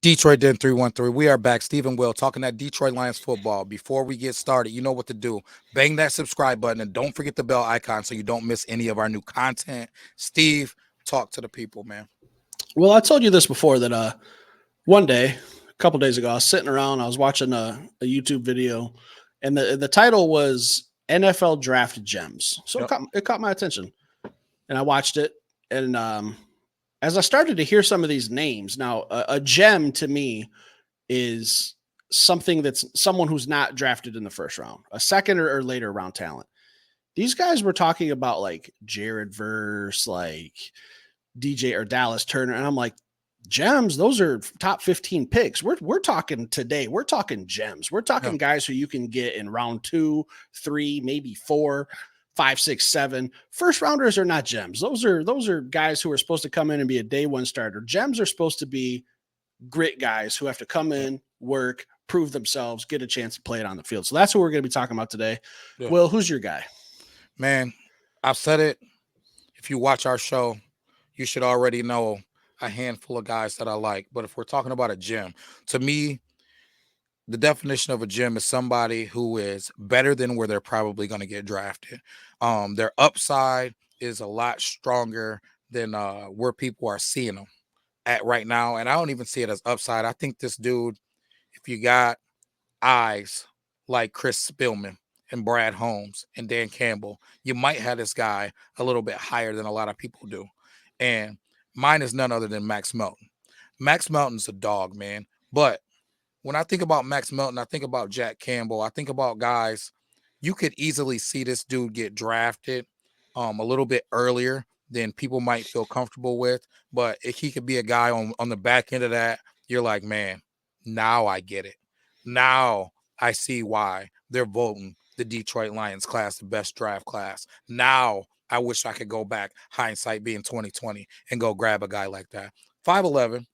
Detroit Den 313. We are back. Stephen Will talking that Detroit Lions football. Before we get started, you know what to do. Bang that subscribe button and don't forget the bell icon so you don't miss any of our new content. Steve, talk to the people, man. Well, I told you this before that one day, a couple days ago, I was sitting around, I was watching a YouTube video, and the title was NFL Draft Gems. So Yep. it caught my attention, and I watched it. And as I started to hear some of these names, now a gem to me is something that's someone who's not drafted in the first round, a second or later round talent. These guys were talking about like Jared Verse, like DJ or Dallas Turner, and I'm like, gems, those are top 15 picks. We're talking today. We're talking gems. We're talking guys who you can get in round 2, 3, maybe 4, 5, 6, 7. First rounders are not gems. Those are guys who are supposed to come in and be a day one starter. Gems are supposed to be grit guys who have to come in, work, prove themselves, get a chance to play it on the field. So that's what we're going to be talking about today. Yeah. Will, who's your guy? Man, I've said it. If you watch our show, you should already know a handful of guys that I like. But if we're talking about a gem, to me, the definition of a gem is somebody who is better than where they're probably going to get drafted. Their upside is a lot stronger than where people are seeing them at right now. And I don't even see it as upside. I think this dude, if you got eyes like Chris Spillman and Brad Holmes and Dan Campbell, you might have this guy a little bit higher than a lot of people do. And mine is none other than Max Melton. Max Melton's a dog, man. But when I think about Max Melton, I think about Jack Campbell. I think about guys, you could easily see this dude get drafted a little bit earlier than people might feel comfortable with. But if he could be a guy on the back end of that, you're like, man, now I get it. Now I see why they're voting the Detroit Lions class the best draft class. Now I wish I could go back, hindsight being 2020, and go grab a guy like that. 5'11",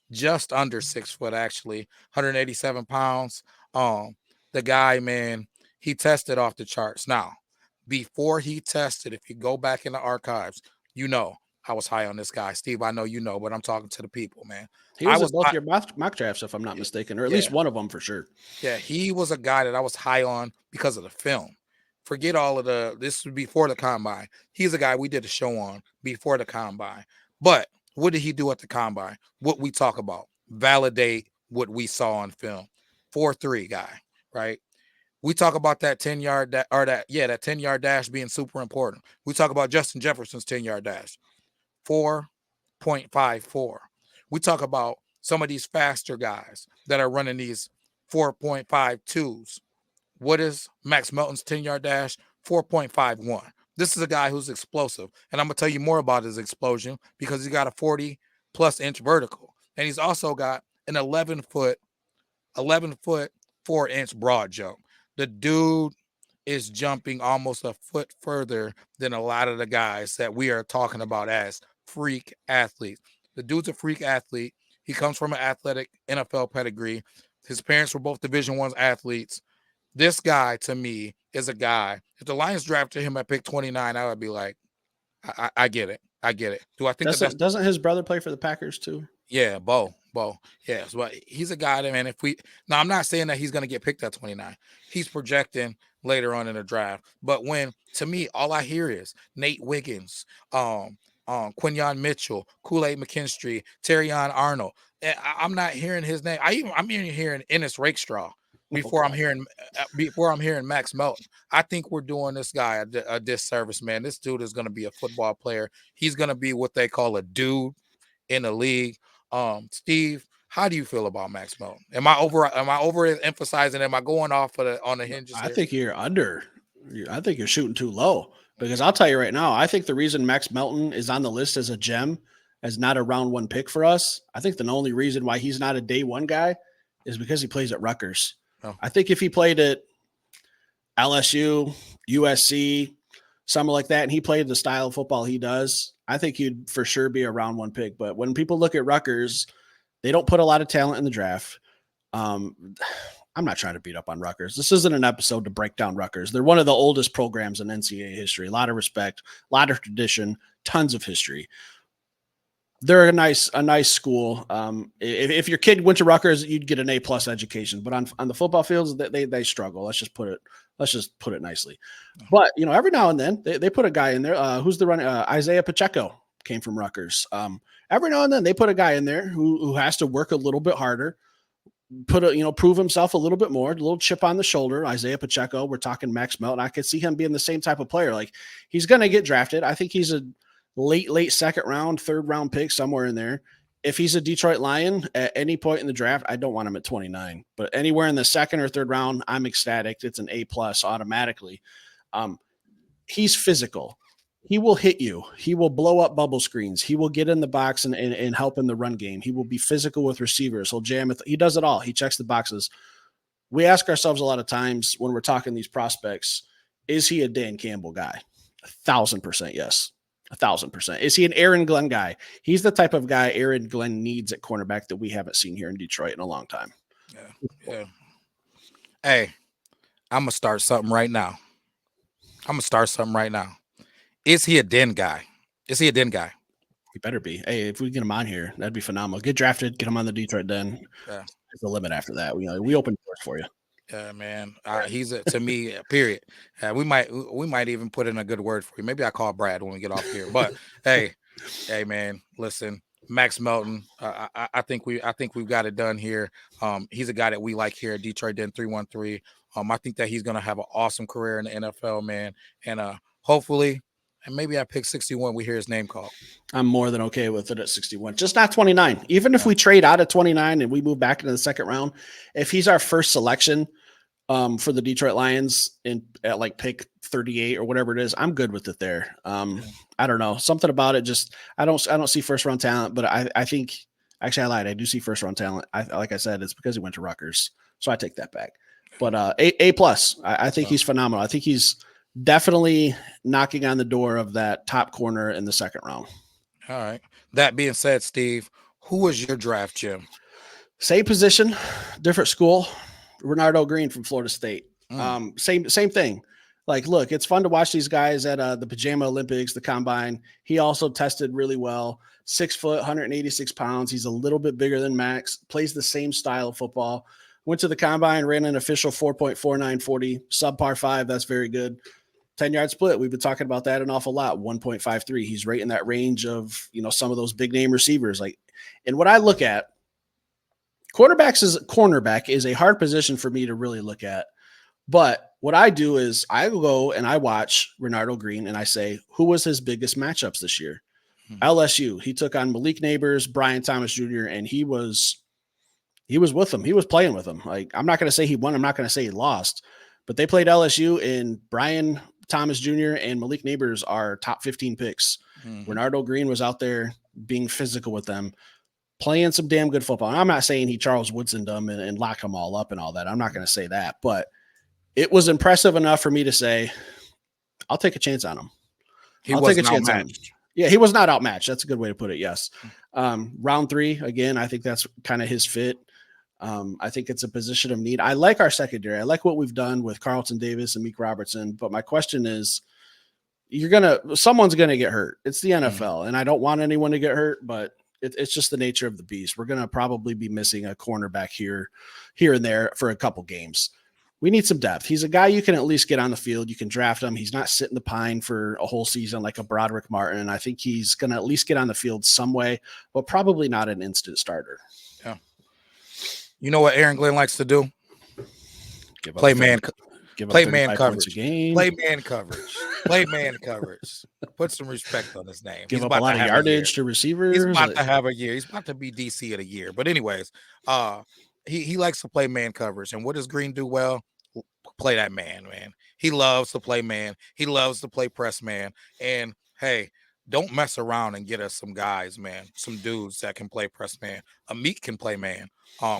just under 6 foot, actually, 187 pounds. The guy, man, he tested off the charts. Now, before he tested, if you go back in the archives, you know I was high on this guy. Steve, I know you know, but I'm talking to the people, man. He was in both your mock drafts, if I'm not mistaken, or at least one of them for sure. Yeah, he was a guy that I was high on because of the film. Forget all of this was before the combine. He's a guy we did a show on before the combine. But what did he do at the combine? What we talk about. Validate what we saw on film. 4.3 guy, right? We talk about that 10-yard that 10-yard dash being super important. We talk about Justin Jefferson's 10-yard dash. 4.54. We talk about some of these faster guys that are running these 4.52s. What is Max Melton's 10-yard dash? 4.51. This is a guy who's explosive. And I'm going to tell you more about his explosion because he's got a 40-plus inch vertical. And he's also got an 11-foot, 4-inch broad jump. The dude is jumping almost a foot further than a lot of the guys that we are talking about as freak athletes. The dude's a freak athlete. He comes from an athletic NFL pedigree. His parents were both Division I athletes. This guy, to me, is a guy. If the Lions drafted him at pick 29, I would be like, I get it. I get it. Do I think doesn't his brother play for the Packers too? Yeah, Bo. Yes, but he's a guy that, man, I'm not saying that he's going to get picked at 29. He's projecting later on in the draft. But to me, all I hear is Nate Wiggins, Quinyon Mitchell, Kool-Aid McKinstry, Terrion Arnold. I'm not hearing his name. I'm hearing Ennis Rakestraw before I'm hearing Max Melton. I think we're doing this guy a disservice, man. This dude is going to be a football player. He's going to be what they call a dude in the league. Steve, how do you feel about Max Melton? Am I overemphasizing? Am I going off on the hinges here? I think you're under. I think you're shooting too low because I'll tell you right now, I think the reason Max Melton is on the list as a gem, as not a round one pick for us, I think the only reason why he's not a day one guy is because he plays at Rutgers. Oh. I think if he played at LSU, USC, something like that, and he played the style of football he does, I think he'd for sure be a round one pick. But when people look at Rutgers, they don't put a lot of talent in the draft. I'm not trying to beat up on Rutgers. This isn't an episode to break down Rutgers. They're one of the oldest programs in NCAA history. A lot of respect, a lot of tradition, tons of history. They're a nice school. If your kid went to Rutgers, you'd get an A+ education. But on the football fields, they struggle. Let's just put it nicely. But every now and then they put a guy in there. Who's the running? Isaiah Pacheco came from Rutgers. Every now and then they put a guy in there who has to work a little bit harder, prove himself a little bit more, a little chip on the shoulder. Isaiah Pacheco, we're talking Max Melton. I could see him being the same type of player. Like, he's going to get drafted. I think he's a late second round, third round pick, somewhere in there. If he's a Detroit Lion at any point in the draft, I don't want him at 29, but anywhere in the second or third round, I'm ecstatic. It's an A+ automatically. He's physical. He will hit you. He will blow up bubble screens. He will get in the box and help in the run game. He will be physical with receivers. He'll jam it. He does it all. He checks the boxes. We ask ourselves a lot of times when we're talking these prospects, is he a Dan Campbell guy? 1,000% yes. 1,000%. Is he an Aaron Glenn guy? He's the type of guy Aaron Glenn needs at cornerback that we haven't seen here in Detroit in a long time. Yeah. Hey, I'm going to start something right now. Is he a den guy? He better be. Hey, if we get him on here, that'd be phenomenal. Get drafted, get him on the Detroit Den. Yeah. There's the limit after that. We open doors for you. Yeah, man. He's to me, period. We might even put in a good word for you. Maybe I call Brad when we get off here. But hey, man, listen, Max Melton. I think we've got it done here. He's a guy that we like here at Detroit Den 313. I think that he's gonna have an awesome career in the NFL, man. And hopefully, and maybe I pick 61. We hear his name called. I'm more than okay with it at 61. Just not 29. Even if we trade out at 29 and we move back into the second round, if he's our first selection for the Detroit Lions at like pick 38 or whatever it is, I'm good with it there. I don't know. Something about it just I don't see first round talent, but I think actually I lied. I do see first round talent. Like I said, it's because he went to Rutgers. So I take that back. But A+. I think he's phenomenal. I think he's definitely knocking on the door of that top corner in the second round. All right. That being said, Steve, who was your draft, Jim? Same position, different school. Renardo Green from Florida State. Same thing. Like, look, it's fun to watch these guys at the Pajama Olympics, the combine. He also tested really well. 6 foot, 186 pounds. He's a little bit bigger than Max. Plays the same style of football. Went to the combine, ran an official 4.4940, subpar 5. That's very good. 10-yard split. We've been talking about that an awful lot. 1.53. He's right in that range of, some of those big name receivers. And what I look at, cornerback is a hard position for me to really look at. But what I do is I go and I watch Renardo Green and I say, who was his biggest matchups this year? LSU. He took on Malik Neighbors, Brian Thomas Jr., and he was with them. He was playing with them. Like, I'm not going to say he won. I'm not going to say he lost. But they played LSU, and Brian Thomas Jr. and Malik Neighbors are top 15 picks. Renardo Green was out there being physical with them, playing some damn good football. And I'm not saying he Charles Woodson them and lock them all up and all that. I'm not going to say that, but it was impressive enough for me to say, I'll take a chance on him. I'll take a chance on him. Yeah, he was not outmatched. That's a good way to put it. Yes. Round 3, again, I think that's kind of his fit. I think it's a position of need. I like our secondary. I like what we've done with Carlton Davis and Meek Robertson. But my question is, someone's going to get hurt. It's the NFL, and I don't want anyone to get hurt, but it's just the nature of the beast. We're going to probably be missing a cornerback here and there for a couple games. We need some depth. He's a guy you can at least get on the field. You can draft him. He's not sitting the pine for a whole season like a Broderick Martin. And I think he's going to at least get on the field some way, but probably not an instant starter. Yeah. You know what Aaron Glenn likes to do? Play man coverage. Play man coverage. Put some respect on his name. Give up a lot of yardage to receivers. He's about to have a year. He's about to be DC of the year. But anyways, he likes to play man coverage. And what does Green do well? Play that man. He loves to play man. He loves to play press man. And hey, don't mess around and get us some guys, man. Some dudes that can play press man. Meek can play man.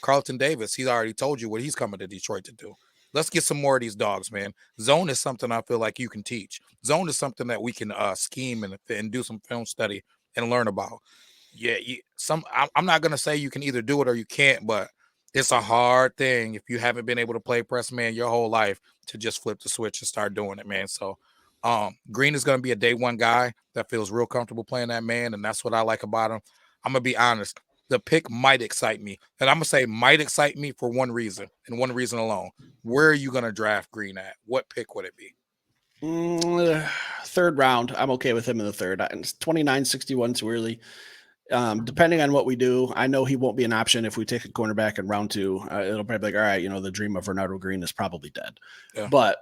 Carlton Davis, he's already told you what he's coming to Detroit to do. Let's get some more of these dogs, man. Zone is something I feel like you can teach. Zone is something that we can scheme and do some film study and learn about. Yeah, I'm not going to say you can either do it or you can't, but it's a hard thing if you haven't been able to play press man your whole life to just flip the switch and start doing it, man. So Green is going to be a day one guy that feels real comfortable playing that man, and that's what I like about him. I'm gonna be honest. The pick might excite me, and I'm gonna say might excite me for one reason and one reason alone. Where are you gonna draft Green at? What pick would it be? Third round. I'm okay with him in the third. It's 29-61 too early. Depending on what we do, I know he won't be an option if we take a cornerback in round 2. It'll probably be like, all right, the dream of Renardo Green is probably dead. Yeah. But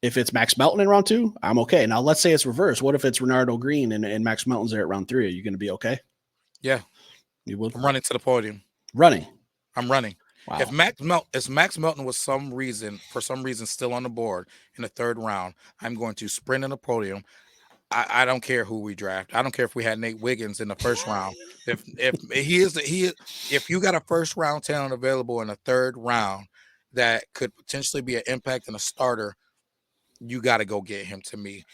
if it's Max Melton in round 2, I'm okay. Now let's say it's reverse. What if it's Renardo Green and Max Melton's there at round 3? Are you going to be okay? Yeah, you will. I'm running to the podium. Running. I'm running. Wow. If Max Melton was for some reason still on the board in the third round, I'm going to sprint in the podium. I don't care who we draft. I don't care if we had Nate Wiggins in the first round. If if you got a first round talent available in the third round that could potentially be an impact and a starter, you got to go get him. To me,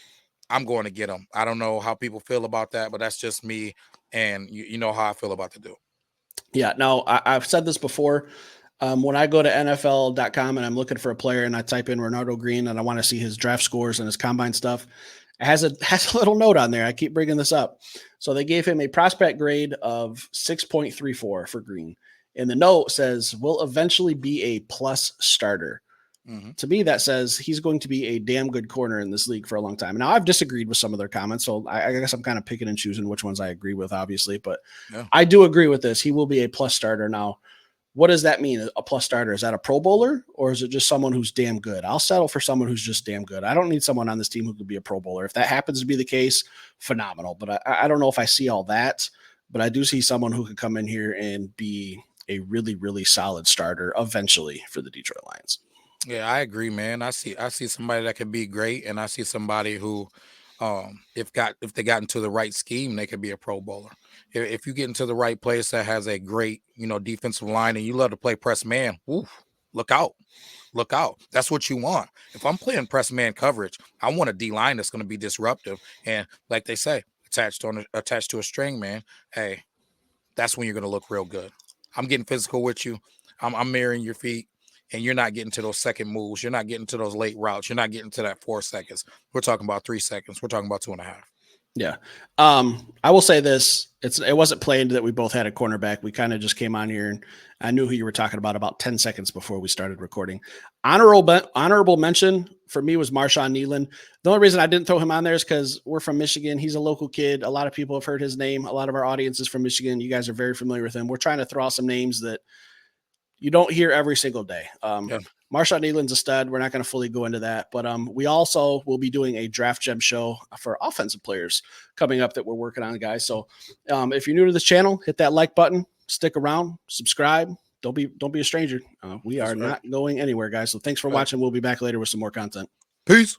I'm going to get him. I don't know how people feel about that, but that's just me, and you know how I feel about the dude. Yeah. Now I've said this before. When I go to NFL.com and I'm looking for a player and I type in Renardo Green and I want to see his draft scores and his combine stuff, it has a little note on there. I keep bringing this up. So they gave him a prospect grade of 6.34 for Green. And the note says, will eventually be a plus starter. Mm-hmm. To me, that says he's going to be a damn good corner in this league for a long time. Now, I've disagreed with some of their comments, so I guess I'm kind of picking and choosing which ones I agree with, obviously. But Yeah. I do agree with this. He will be a plus starter. Now, what does that mean? A plus starter? Is that a Pro Bowler or is it just someone who's damn good? I'll settle for someone who's just damn good. I don't need someone on this team who could be a Pro Bowler. If that happens to be the case, phenomenal. But I don't know if I see all that, but I do see someone who could come in here and be a really, really solid starter eventually for the Detroit Lions. Yeah, I agree, man. I see somebody that could be great, and I see somebody who, if they got into the right scheme, they could be a Pro Bowler. If you get into the right place that has a great, defensive line, and you love to play press man, woof, look out. Look out. That's what you want. If I'm playing press man coverage, I want a D line that's going to be disruptive. And like they say, attached to a string, man. Hey, that's when you're going to look real good. I'm getting physical with you. I'm mirroring your feet, and you're not getting to those second moves. You're not getting to those late routes. You're not getting to that 4 seconds. We're talking about 3 seconds. We're talking about 2.5. Yeah. I will say this. It wasn't planned that we both had a cornerback. We kind of just came on here and I knew who you were talking about 10 seconds before we started recording. Honorable mention for me was Marshawn Nealon. The only reason I didn't throw him on there is because we're from Michigan. He's a local kid. A lot of people have heard his name. A lot of our audience is from Michigan. You guys are very familiar with him. We're trying to throw out some names that you don't hear every single day. Yeah. Marshawn Nealon's a stud. We're not going to fully go into that, but we also will be doing a draft gem show for offensive players coming up that we're working on, guys. So if you're new to this channel, hit that like button, stick around, subscribe. Don't be a stranger. We are not going anywhere, guys. So thanks for watching. We'll be back later with some more content. Peace.